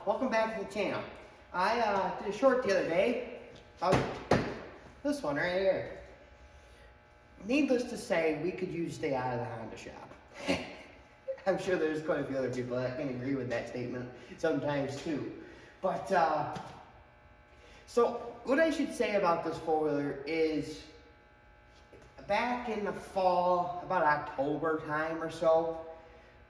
welcome back to the channel. I did a short the other day about this one right here. Needless to say, we could use stay out of the Honda shop. I'm sure there's quite a few other people that can agree with that statement sometimes too. But, so what I should say about this four-wheeler is back in the fall, about October time or so,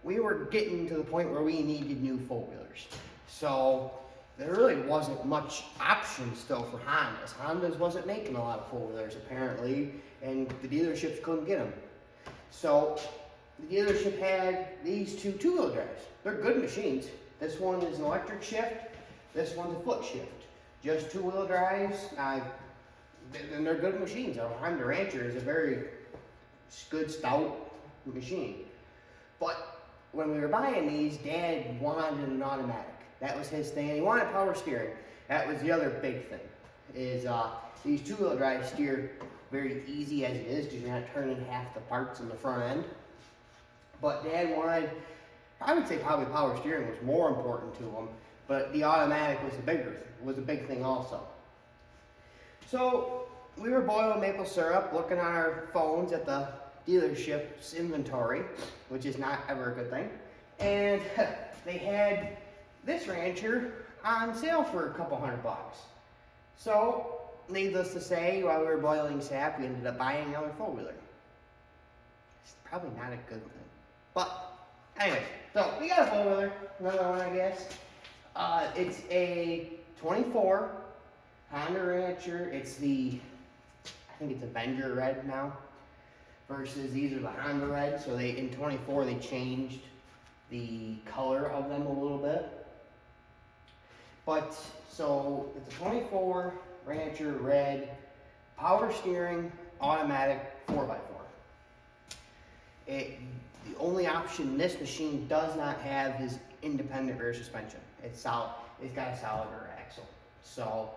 we were getting to the point where we needed new four-wheelers. So there really wasn't much option still for Hondas. Hondas wasn't making a lot of four-wheelers apparently, and the dealerships couldn't get them. So the dealership had these two-wheel drives. They're good machines. This one is an electric shift, this one's a foot shift. Just two-wheel drives, and they're good machines. Our Honda Rancher is a very good, stout machine. But when we were buying these, Dad wanted an automatic. That was his thing. He wanted power steering. That was the other big thing. Is these two-wheel drives steer very easy as it is because you're not turning half the parts in the front end. But Dad wanted, I would say probably power steering was more important to him, but the automatic was a big thing also. So we were boiling maple syrup, looking on our phones at the dealership's inventory, which is not ever a good thing, and they had this Rancher on sale for a couple $100. So needless to say, while we were boiling sap, we ended up buying another four-wheeler. It's probably not a good thing, but anyway, so we got a four-wheeler, another one I guess. It's a 24 Honda Rancher. It's the, I think it's Avenger Red now, versus these are the Honda Red. So they, in 24, they changed the color of them a little bit. But, so it's a 24 Rancher Red, power steering, automatic 4x4. The only option this machine does not have is independent rear suspension. It's solid, it's got a solid rear axle. So,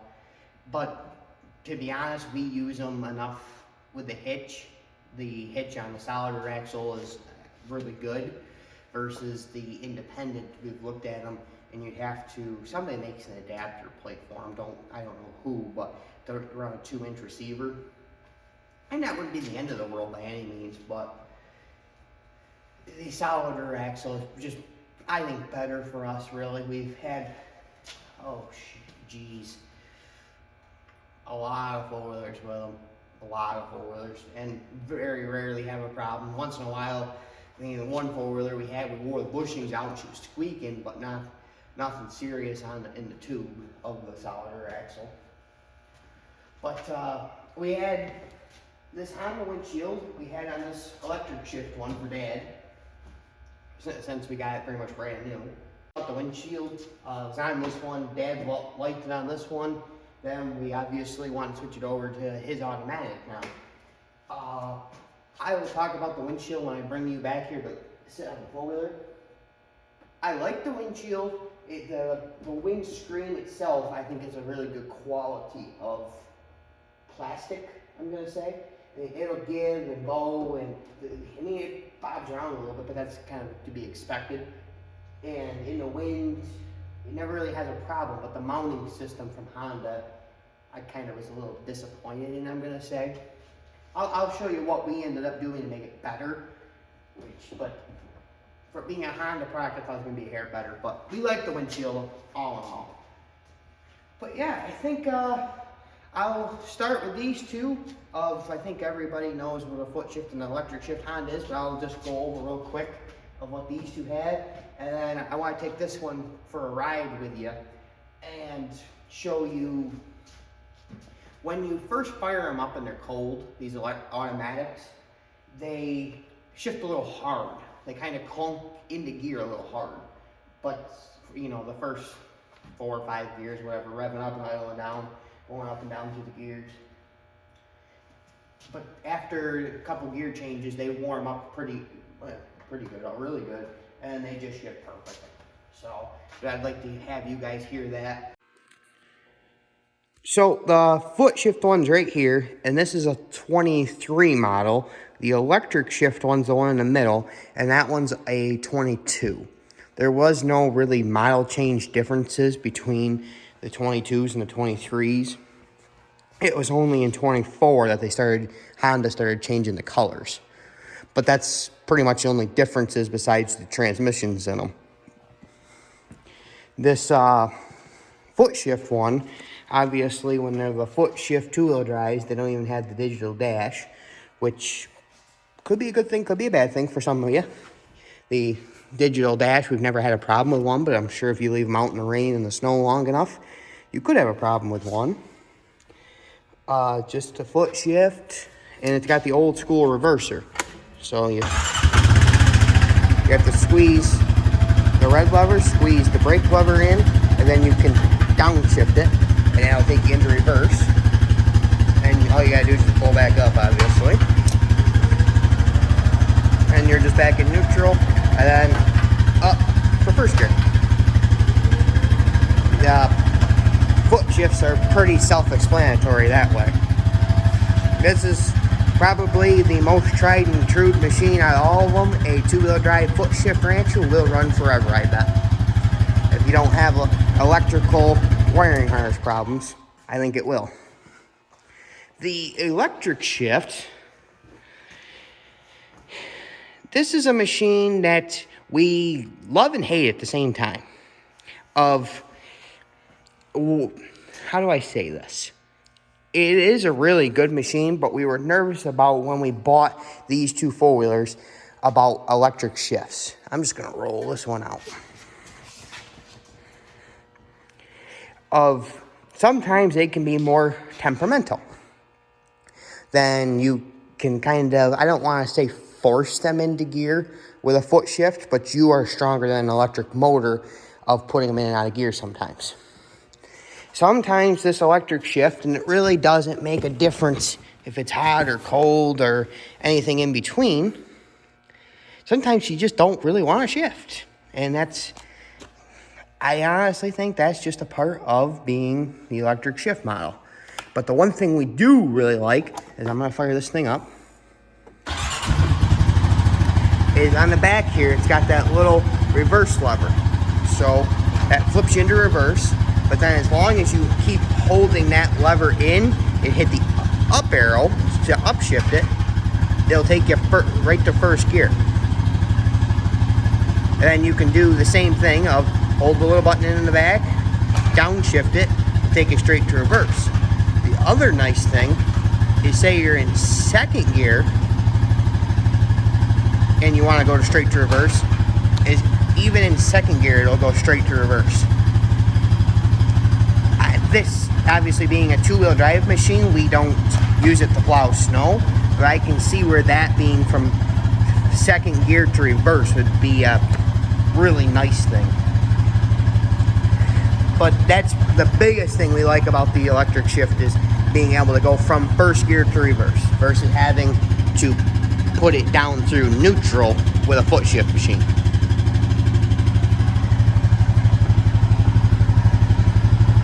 but to be honest, we use them enough with the hitch. The hitch on the solid rear axle is really good versus the independent. We've looked at them, and you'd have to, somebody makes an adapter plate for them. I don't know who, but they're around a 2-inch receiver. And that wouldn't be the end of the world by any means, but the solid rear axle is just, I think, better for us, really. We've had, a lot of four-wheelers with them. A lot of four-wheelers, and very rarely have a problem. Once in a while, I mean, the one four-wheeler we had, we wore the bushings out and she was squeaking, but nothing serious in the tube of the solid rear axle. But we had this Honda Windshield we had on this electric shift one for Dad, since we got it pretty much brand new. The windshield was on this one. Dad liked it on this one. Then we obviously want to switch it over to his automatic now. I will talk about the windshield when I bring you back here to sit on the four-wheeler. I like the windshield. The windscreen itself, I think, is a really good quality of plastic, I'm going to say. It'll give and bow, and I mean, it bobs around a little bit, but that's kind of to be expected. And in the wind, it never really has a problem, but the mounting system from Honda, I kind of was a little disappointed in, I'm going to say. I'll show you what we ended up doing to make it better, but for being a Honda product, I thought it was going to be a hair better, but we like the windshield all in all. But yeah, I think I'll start with these two. I think everybody knows what a foot shift and an electric shift Honda is, but I'll just go over real quick of what these two had. And then I want to take this one for a ride with you and show you when you first fire them up and they're cold, these automatics, they shift a little hard. They kind of clunk into gear a little hard. But, you know, the first 4 or 5 gears, whatever, revving up and idling down, going up and down through the gears. But after a couple gear changes, they warm up pretty good, really good, and they just shift perfectly. So I'd like to have you guys hear that. So the foot shift one's right here, and this is a 23 model. The electric shift one's the one in the middle, and that one's a 22. there was no really model change differences between the 22s and the 23s. It was only in 24 that Honda started changing the colors. But that's pretty much the only differences besides the transmissions in them. This foot shift one, obviously when there's a foot shift two-wheel drives, they don't even have the digital dash, which could be a good thing, could be a bad thing for some of you. The digital dash, we've never had a problem with one, but I'm sure if you leave them out in the rain and the snow long enough, you could have a problem with one. Just a foot shift, and it's got the old school reverser. So you have to squeeze the red lever, squeeze the brake lever in, and then you can downshift it, and that'll take you into reverse. And all you gotta do is just pull back up, obviously. And you're just back in neutral, and then up for first gear. The foot shifts are pretty self-explanatory that way. This is probably the most tried and true machine out of all of them. A two-wheel drive foot shift rancher will run forever, I bet. If you don't have electrical wiring harness problems, I think it will. The electric shift, this is a machine that we love and hate at the same time. How do I say this? It is a really good machine, but we were nervous about when we bought these two four-wheelers about electric shifts. I'm just going to roll this one out. Sometimes they can be more temperamental. Then you can kind of, I don't want to say force them into gear with a foot shift, but you are stronger than an electric motor of putting them in and out of gear sometimes. Sometimes this electric shift, and it really doesn't make a difference if it's hot or cold or anything in between. Sometimes you just don't really want to shift. And I honestly think that's just a part of being the electric shift model. But the one thing we do really like is, I'm going to fire this thing up, is on the back here, it's got that little reverse lever. So that flips you into reverse. But then as long as you keep holding that lever in and hit the up arrow to upshift it, it'll take you right to first gear. And then you can do the same thing of hold the little button in the back, downshift it, and take it straight to reverse. The other nice thing is, say you're in second gear and you want to go straight to reverse, is even in second gear it'll go straight to reverse. This, obviously being a two-wheel drive machine, we don't use it to plow snow, but I can see where that being from second gear to reverse would be a really nice thing. But that's the biggest thing we like about the electric shift, is being able to go from first gear to reverse versus having to put it down through neutral with a foot shift machine.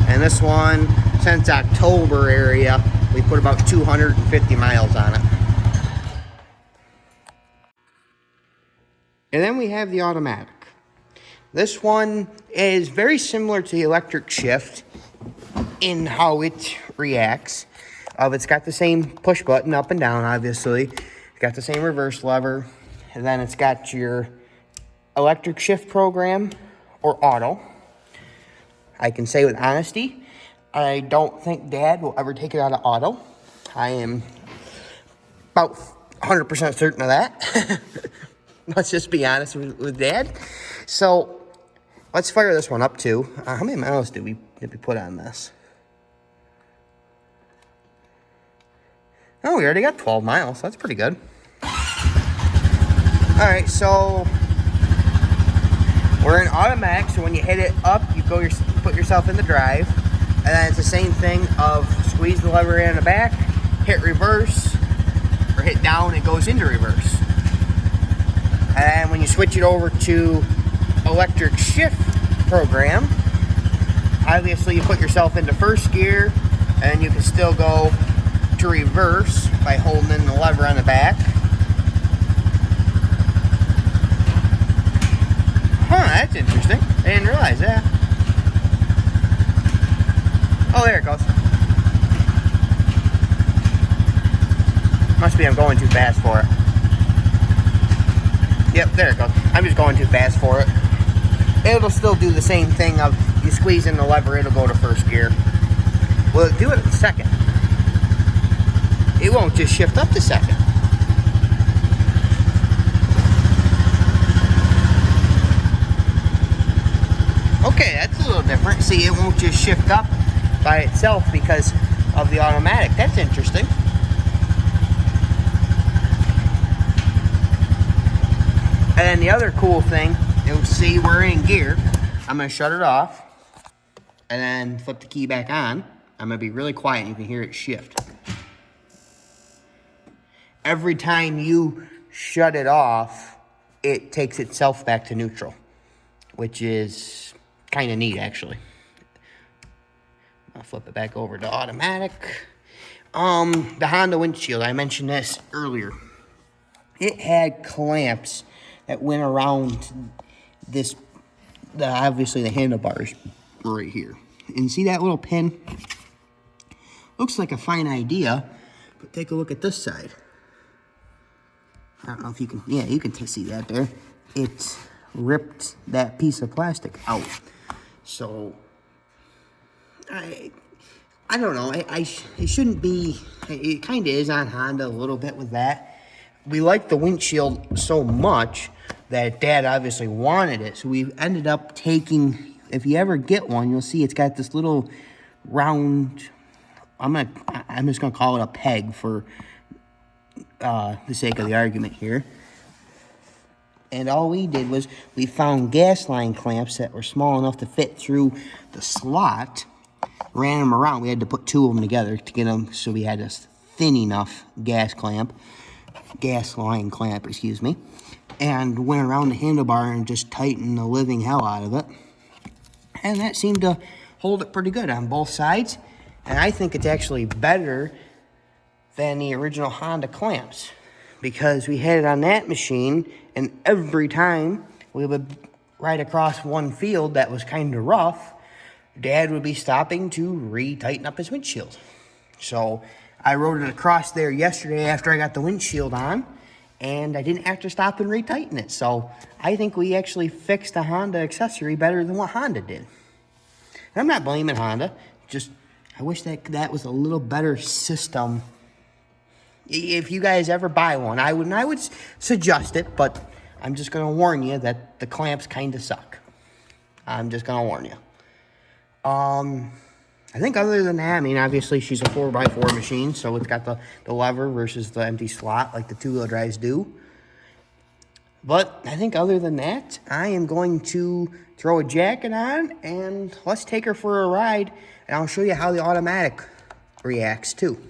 And this one, since October area, we put about 250 miles on it. And then we have the automatic. This one is very similar to the electric shift in how it reacts. It's got the same push button up and down, obviously. It's got the same reverse lever. And then it's got your electric shift program or auto. I can say with honesty, I don't think Dad will ever take it out of auto. I am about 100% certain of that. Let's just be honest with Dad. So let's fire this one up too. How many miles did we put on this? Oh, we already got 12 miles. That's pretty good. All right, so we're in automatic, so when you hit it up, you put yourself in the drive, and then it's the same thing of squeeze the lever in the back, hit reverse, or hit down, it goes into reverse. And when you switch it over to electric shift program, obviously you put yourself into first gear, and you can still go to reverse by holding in the lever on the back. Huh, that's interesting. I didn't realize that. Oh, there it goes. Must be I'm going too fast for it. Yep, there it goes. I'm just going too fast for it. It'll still do the same thing of you squeeze in the lever, it'll go to first gear. Will it do it in second? It won't just shift up to second. Okay, that's a little different. See, it won't just shift up by itself because of the automatic. That's interesting. And then the other cool thing, you'll see we're in gear. I'm going to shut it off and then flip the key back on. I'm going to be really quiet and you can hear it shift. Every time you shut it off, it takes itself back to neutral, which is kind of neat, actually. I'll flip it back over to automatic. The Honda windshield, I mentioned this earlier. It had clamps that went around this, obviously the handlebars right here. And see that little pin? Looks like a fine idea, but take a look at this side. I don't know if you can, yeah, you can see that there. It ripped that piece of plastic out. So, I don't know, it shouldn't be, it kind of is on Honda a little bit with that. We like the windshield so much that Dad obviously wanted it. So we ended up taking, if you ever get one, you'll see it's got this little round, I'm just gonna call it a peg for the sake of the argument here. And all we did was we found gas line clamps that were small enough to fit through the slot, ran them around. We had to put two of them together to get them, so we had a thin enough gas line clamp, excuse me, and went around the handlebar and just tightened the living hell out of it. And that seemed to hold it pretty good on both sides. And I think it's actually better than the original Honda clamps, because we had it on that machine, and every time we would ride across one field that was kind of rough, Dad would be stopping to re-tighten up his windshield. So I rode it across there yesterday after I got the windshield on, and I didn't have to stop and re-tighten it. So I think we actually fixed the Honda accessory better than what Honda did. And I'm not blaming Honda, just I wish that was a little better system. If you guys ever buy one, I would suggest it, but I'm just going to warn you that the clamps kind of suck. I'm just going to warn you. I think other than that, I mean, obviously she's a 4x4 machine, so it's got the lever versus the empty slot like the two-wheel drives do. But I think other than that, I am going to throw a jacket on and let's take her for a ride, and I'll show you how the automatic reacts too.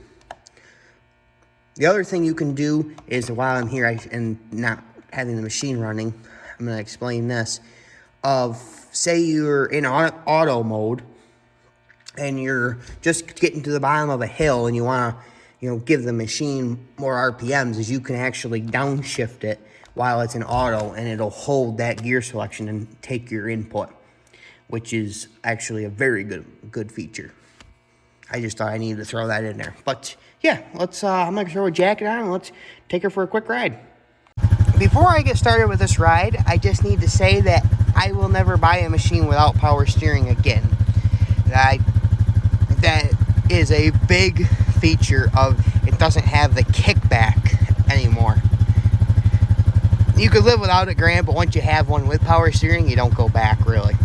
The other thing you can do is, while I'm here and not having the machine running, I'm going to explain this. Say you're in auto mode and you're just getting to the bottom of a hill and you want to, give the machine more RPMs, is you can actually downshift it while it's in auto, and it'll hold that gear selection and take your input, which is actually a very good feature. I just thought I needed to throw that in there. But yeah, I'm going to throw a jacket on and let's take her for a quick ride. Before I get started with this ride, I just need to say that I will never buy a machine without power steering again. That is a big feature of it doesn't have the kickback anymore. You could live without it, Grant, but once you have one with power steering, you don't go back, really.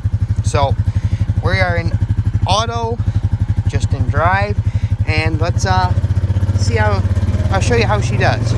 So, we are in auto, just in drive, and let's see how, I'll show you how she does.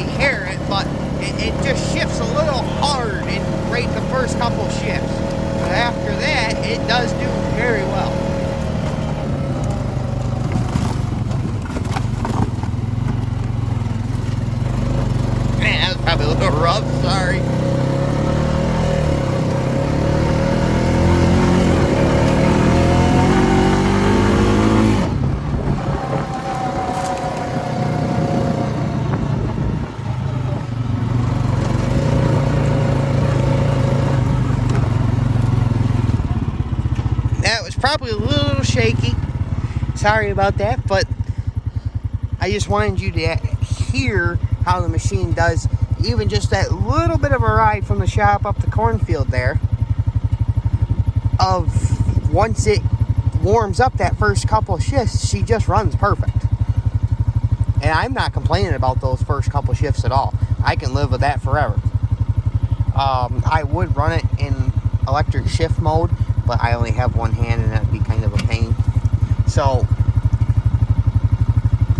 really hear it, but it just shifts a little hard in right the first couple shifts. But after that, it does do very well. Man, that was probably a little rough, sorry. Probably a little shaky. Sorry about that, but I just wanted you to hear how the machine does even just that little bit of a ride from the shop up the cornfield there. Of once it warms up that first couple shifts, she just runs perfect. And I'm not complaining about those first couple shifts at all. I can live with that forever. I would run it in electric shift mode, but I only have one hand and that'd be kind of a pain. So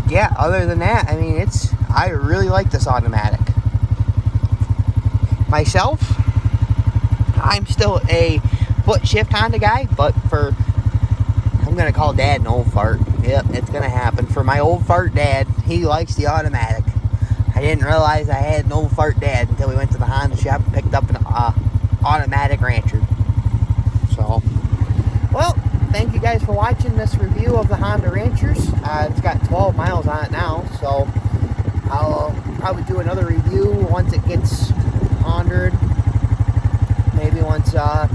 yeah, other than that, I mean, I really like this automatic. Myself, I'm still a foot shift Honda guy, but I'm gonna call Dad an old fart. Yep, it's gonna happen. For my old fart dad, he likes the automatic. I didn't realize I had an old fart dad until we went to the Honda shop and picked up an automatic Rancher. So, well, thank you guys for watching this review of the Honda Ranchers. It's got 12 miles on it now, so I'll probably do another review once it gets 100. Maybe once a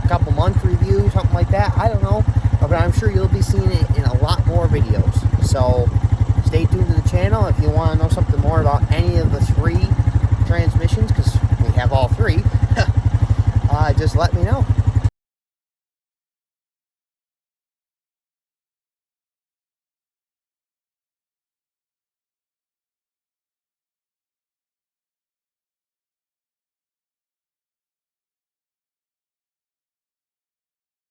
couple month review, something like that. I don't know, but I'm sure you'll be seeing it in a lot more videos. So stay tuned to the channel if you want to know something more about any of the 3 transmissions, because we have all 3. Just let me know.